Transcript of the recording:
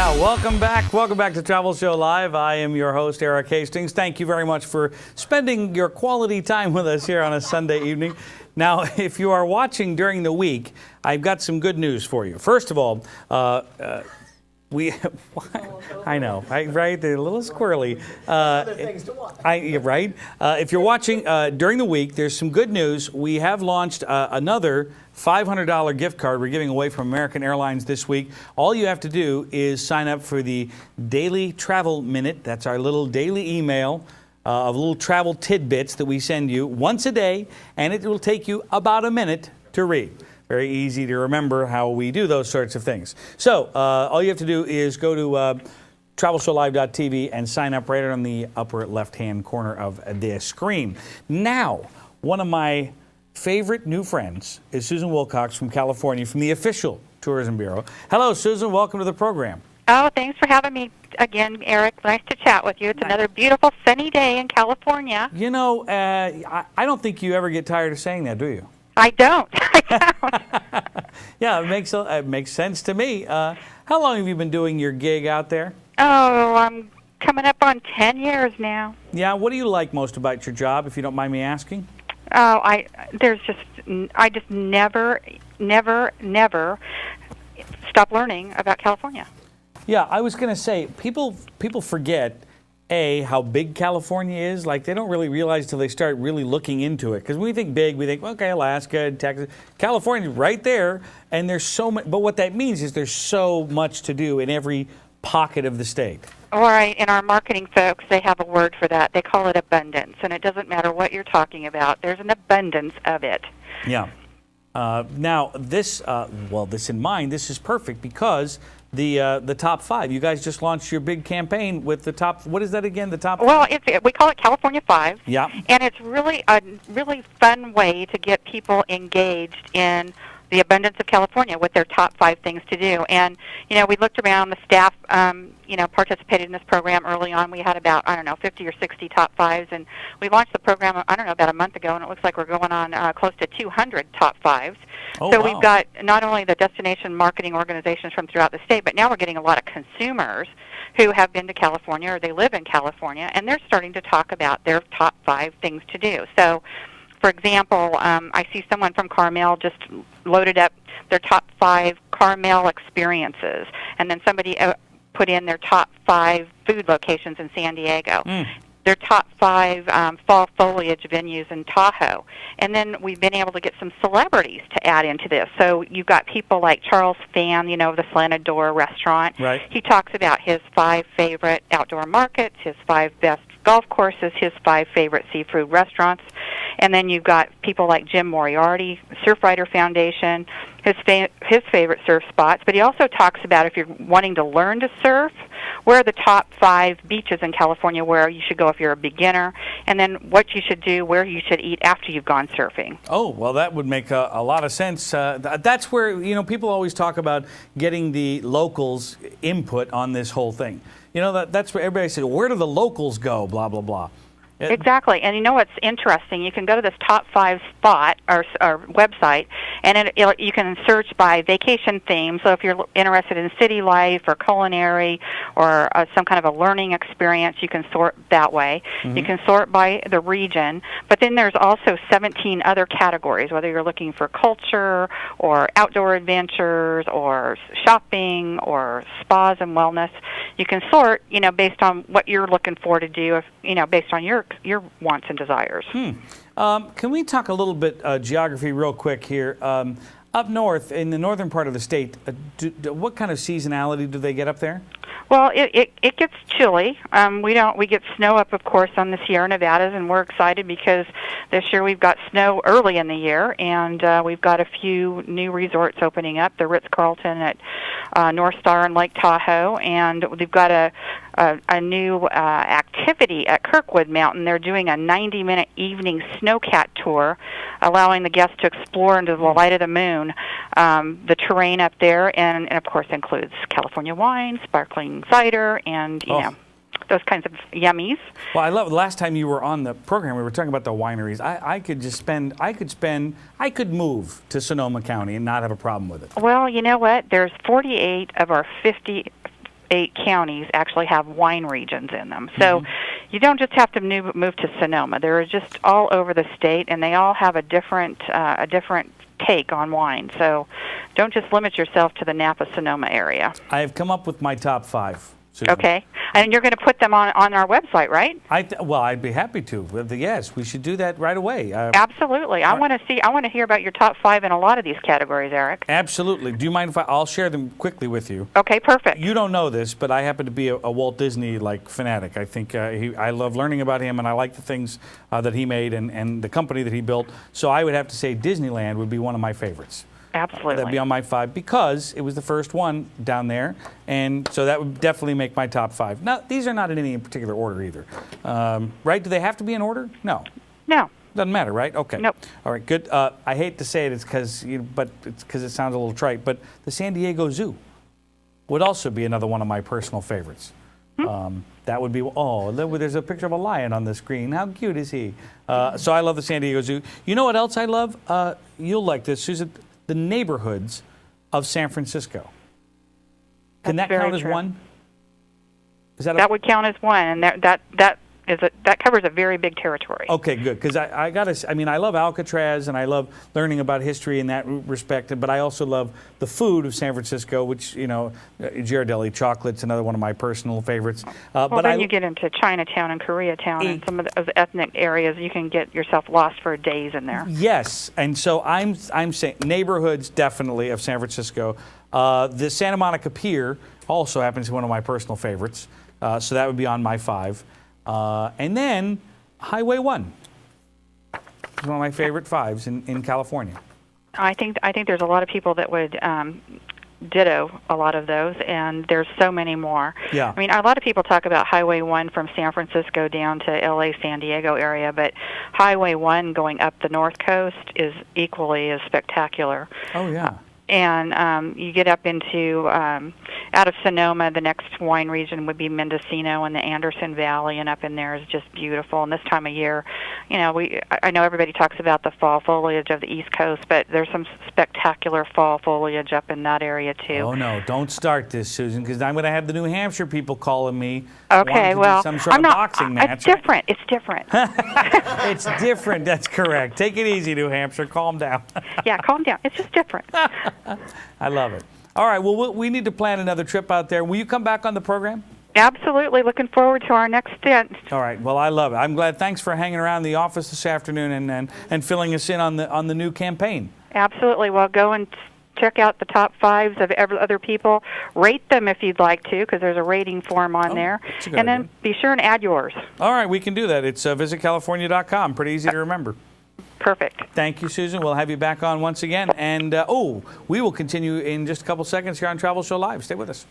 Yeah, welcome back. Welcome back to Travel Show Live. I am your host, Erik Hastings. Thank you very much for spending your quality time with us here on a Sunday evening. Now, if you are watching during the week, I've got some good news for you. First of all, I know, right? They're a little squirrely. Other things to watch. Right? If you're watching during the week, there's some good news. We have launched another $500 gift card we're giving away from American Airlines this week. All you have to do is sign up for the Daily Travel Minute. That's our little daily email of little travel tidbits that we send you once a day, and it will take you about a minute to read. Very easy to remember how we do those sorts of things. So all you have to do is go to travelshowlive.tv and sign up right on the upper left-hand corner of the screen. Now, one of my favorite new friends is Susan Wilcox from California, from the official Tourism Bureau. Hello, Susan. Welcome to the program. Oh, thanks for having me again, Erik. Nice to chat with you. It's another beautiful sunny day in California. You know, I don't think you ever get tired of saying that, do you? I don't. I don't. Yeah, it makes sense to me. How long have you been doing your gig out there? Oh, I'm coming up on 10 years now. Yeah, what do you like most about your job, if you don't mind me asking? Oh, I just never stop learning about California. Yeah, I was going to say, people forget, how big California is. Like, they don't really realize till they start really looking into it. Because when we think big, we think, okay, Alaska, Texas. California's right there, and there's so much. But what that means is there's so much to do in every pocket of the state. All right, and our marketing folks, they have a word for that. They call it abundance, and it doesn't matter what you're talking about. There's an abundance of it. Yeah. Now, this in mind, this is perfect because the top 5. You guys just launched your big campaign with the top. What is that again? The top. Well, we call it California 5. Yeah. And it's really a really fun way to get people engaged in the abundance of California with their top 5 things to do. And, we looked around, the staff, participated in this program early on. We had about, 50 or 60 top 5s, and we launched the program, about a month ago, and it looks like we're going on close to 200 top 5s. Oh, so wow. We've got not only the destination marketing organizations from throughout the state, but now we're getting a lot of consumers who have been to California or they live in California, and they're starting to talk about their top 5 things to do. So, for example, I see someone from Carmel just loaded up their top 5 Carmel experiences, and then somebody put in their top 5 food locations in San Diego, their top 5 fall foliage venues in Tahoe. And then we've been able to get some celebrities to add into this. So you've got people like Charles Phan, of the Slanted Door restaurant. Right. He talks about his 5 favorite outdoor markets, his 5 best golf courses, his 5 favorite seafood restaurants. And then you've got people like Jim Moriarty, Surfrider Foundation, his favorite surf spots. But he also talks about if you're wanting to learn to surf, where are the top 5 beaches in California where you should go if you're a beginner, and then what you should do, where you should eat after you've gone surfing. Oh, well, that would make a lot of sense. That's where, people always talk about getting the locals' input on this whole thing. That's where everybody says, where do the locals go, blah, blah, blah. Exactly. And what's interesting? You can go to this top 5 spot or website, and you can search by vacation theme. So if you're interested in city life or culinary or some kind of a learning experience, you can sort that way. Mm-hmm. You can sort by the region. But then there's also 17 other categories, whether you're looking for culture or outdoor adventures or shopping or spas and wellness. You can sort, based on what you're looking for to do, based on your wants and desires. Can we talk a little bit geography real quick here? Up north, in the northern part of the state, what kind of seasonality do they get up there? Well, it gets chilly. We get snow up, of course, on the Sierra Nevadas, and we're excited because this year we've got snow early in the year, and we've got a few new resorts opening up, the Ritz-Carlton at North Star and Lake Tahoe, and we've got a new activity at Kirkwood Mountain. They're doing a 90-minute evening snowcat tour, allowing the guests to explore into the light of the moon, the terrain up there, and of course includes California wine, sparkling cider, and those kinds of yummies. Well, I love. Last time you were on the program, we were talking about the wineries. I could move to Sonoma County and not have a problem with it. Well, you know what? There's 48 of our 50 8 counties actually have wine regions in them. So you don't just have to move to Sonoma. They're just all over the state, and they all have a different take on wine. So don't just limit yourself to the Napa-Sonoma area. I have come up with my top 5. Susan. Okay. And you're going to put them on our website, right? Well, I'd be happy to. Yes, we should do that right away. Absolutely. I want to hear about your top 5 in a lot of these categories, Erik. Absolutely. Do you mind if I'll share them quickly with you? Okay, perfect. You don't know this, but I happen to be a Walt Disney fanatic. I think I love learning about him, and I like the things that he made and the company that he built. So I would have to say Disneyland would be one of my favorites. Absolutely. That'd be on my 5 because it was the first one down there, and so that would definitely make my top 5. Now, these are not in any particular order either, right? Do they have to be in order? No. No. Doesn't matter, right? Okay. Nope. All right, good. I hate to say it, but it's because it sounds a little trite, but the San Diego Zoo would also be another one of my personal favorites. That would be, there's a picture of a lion on the screen. How cute is he? So I love the San Diego Zoo. You know what else I love? You'll like this, Susan. The neighborhoods of San Francisco. Can that count as one? That would count as one, and that covers a very big territory. Okay, good. Because I love Alcatraz, and I love learning about history in that respect. But I also love the food of San Francisco, which Ghirardelli chocolate's another one of my personal favorites. But then you get into Chinatown and Koreatown and some of those ethnic areas. You can get yourself lost for days in there. Yes, and so I'm saying neighborhoods definitely of San Francisco. The Santa Monica Pier also happens to be one of my personal favorites. So that would be on my 5. And then Highway 1 is one of my favorite 5s in California. I think there's a lot of people that would ditto a lot of those, and there's so many more. Yeah. I mean, a lot of people talk about Highway 1 from San Francisco down to L.A., San Diego area, but Highway 1 going up the North Coast is equally as spectacular. Oh, yeah. And you get up into out of Sonoma, the next wine region would be Mendocino and the Anderson Valley, and up in there is just beautiful. And this time of year, I know everybody talks about the fall foliage of the East Coast, but there's some spectacular fall foliage up in that area too. Oh no! Don't start this, Susan, because I'm going to have the New Hampshire people calling me. Okay, well, some sort of boxing match. It's different. It's different. It's different. That's correct. Take it easy, New Hampshire. Calm down. Yeah, calm down. It's just different. I love it. All right, well, we need to plan another trip out there. Will you come back on the program? Absolutely. Looking forward to our next stint. All right. Well, I love it. I'm glad. Thanks for hanging around the office this afternoon and filling us in on the new campaign. Absolutely. Well, go and check out the top 5s of other people. Rate them if you'd like to, because there's a rating form on there. And then be sure and add yours. All right. We can do that. It's visitcalifornia.com. Pretty easy to remember. Perfect. Thank you, Susan. We'll have you back on once again. And, we will continue in just a couple seconds here on Travel Show Live. Stay with us.